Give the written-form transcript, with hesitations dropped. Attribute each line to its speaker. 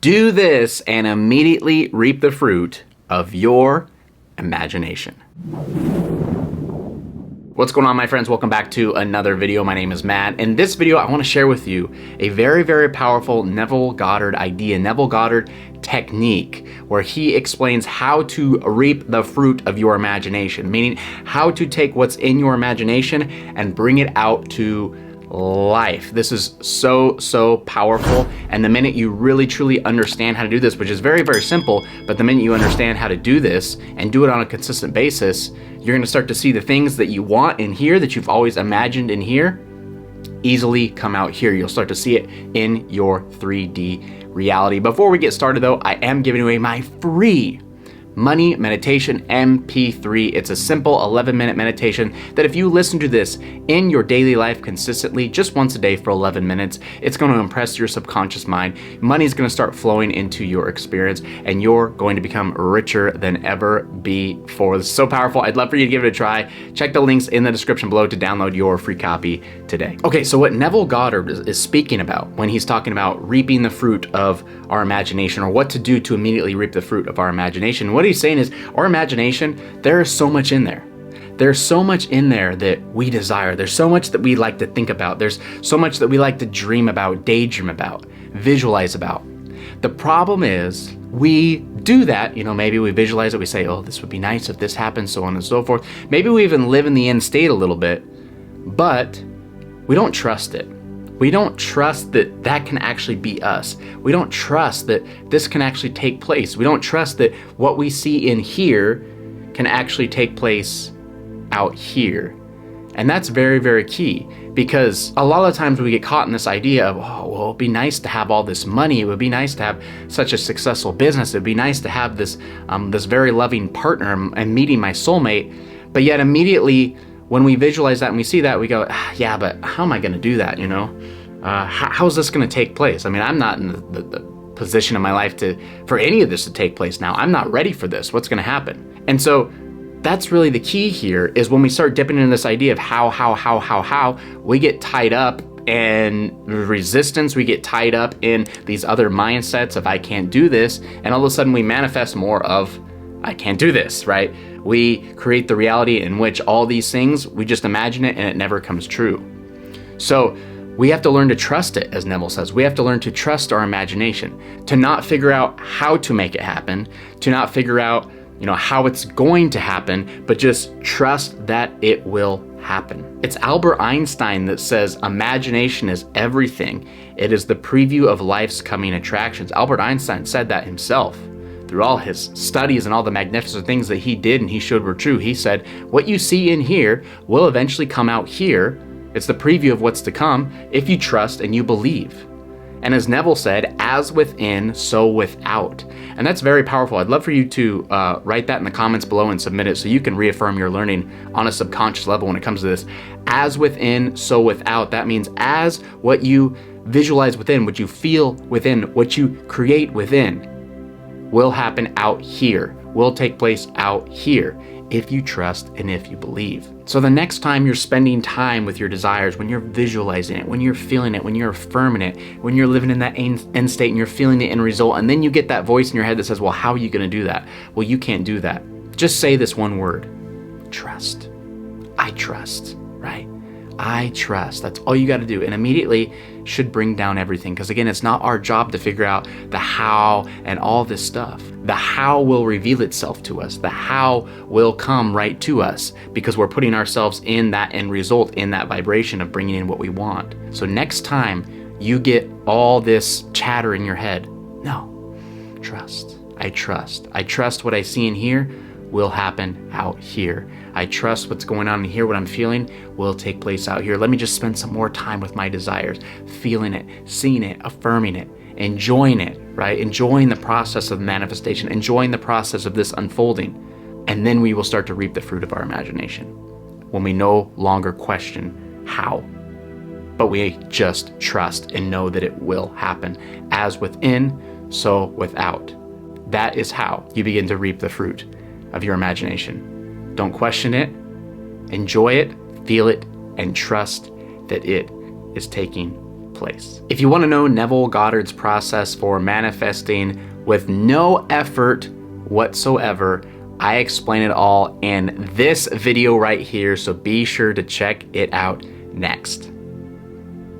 Speaker 1: Do this and immediately reap the fruit of your imagination. What's going on, my friends? Welcome back to another video. My name is Matt. In this video, I want to share with you a very, very powerful Neville Goddard idea, Neville Goddard technique, where he explains how to reap the fruit of your imagination, meaning how to take what's in your imagination and bring it out to life. This is so powerful, and the minute you really truly understand how to do this, which is very, very simple, but the minute you understand how to do this and do it on a consistent basis, you're going to start to see the things that you want in here, that you've always imagined in here, easily come out here. You'll start to see it in your 3D reality. Before we get started though, I am giving away my free Money Meditation MP3. It's a simple 11-minute meditation that if you listen to this in your daily life consistently, just once a day for 11 minutes, it's going to impress your subconscious mind. Money's going to start flowing into your experience, and you're going to become richer than ever before. This is so powerful. I'd love for you to give it a try. Check the links in the description below to download your free copy today. Okay, so what Neville Goddard is speaking about when he's talking about reaping the fruit of our imagination, or what to do to immediately reap the fruit of our imagination, what he's saying is our imagination, there is so much in there. There's so much in there that we desire. There's so much that we like to think about. There's so much that we like to dream about, daydream about, visualize about. The problem is we do that, maybe we visualize it, we say, oh, this would be nice if this happens, so on and so forth. Maybe we even live in the end state a little bit, but we don't trust it. We don't trust that that can actually be us. We don't trust that this can actually take place. We don't trust that what we see in here can actually take place out here. And that's very, very key, because a lot of times we get caught in this idea of, oh, well, it'd be nice to have all this money. It would be nice to have such a successful business. It'd be nice to have this, this very loving partner and meeting my soulmate. But yet immediately when we visualize that and we see that, we go, yeah, but how am I going to do that, how's this going to take place? I mean, I'm not in the position in my life for any of this to take place now. I'm not ready for this. What's going to happen? And so that's really the key here, is when we start dipping into this idea of how, we get tied up in resistance, we get tied up in these other mindsets of I can't do this, and all of a sudden we manifest more of I can't do this, right? We create the reality in which all these things, we just imagine it and it never comes true. So we have to learn to trust it, as Neville says. We have to learn to trust our imagination, to not figure out how to make it happen, to not figure out, how it's going to happen, but just trust that it will happen. It's Albert Einstein that says imagination is everything. It is the preview of life's coming attractions. Albert Einstein said that himself. Through all his studies and all the magnificent things that he did and he showed were true, he said, what you see in here will eventually come out here. It's the preview of what's to come if you trust and you believe. And as Neville said, as within, so without. And that's very powerful. I'd love for you to write that in the comments below and submit it so you can reaffirm your learning on a subconscious level when it comes to this. As within, so without. That means as what you visualize within, what you feel within, what you create within will happen out here, will take place out here, if you trust and if you believe. So the next time you're spending time with your desires, when you're visualizing it, when you're feeling it, when you're affirming it, when you're living in that end state and you're feeling the end result, and then you get that voice in your head that says, well, how are you going to do that? Well, you can't do that. Just say this one word: trust. I trust, right? I trust. That's all you got to do. And immediately should bring down everything. Because again, it's not our job to figure out the how and all this stuff. The how will reveal itself to us. The how will come right to us because we're putting ourselves in that end result, in that vibration of bringing in what we want. So next time you get all this chatter in your head, no, trust. I trust. I trust what I see in here will happen out here. I trust what's going on in here, what I'm feeling will take place out here. Let me just spend some more time with my desires, feeling it, seeing it, affirming it, enjoying it, right? Enjoying the process of manifestation, enjoying the process of this unfolding. And then we will start to reap the fruit of our imagination when we no longer question how, but we just trust and know that it will happen. As within, so without. That is how you begin to reap the fruit of your imagination. Don't question it, enjoy it, feel it, and trust that it is taking place. If you want to know Neville Goddard's process for manifesting with no effort whatsoever, I explain it all in this video right here, so be sure to check it out next.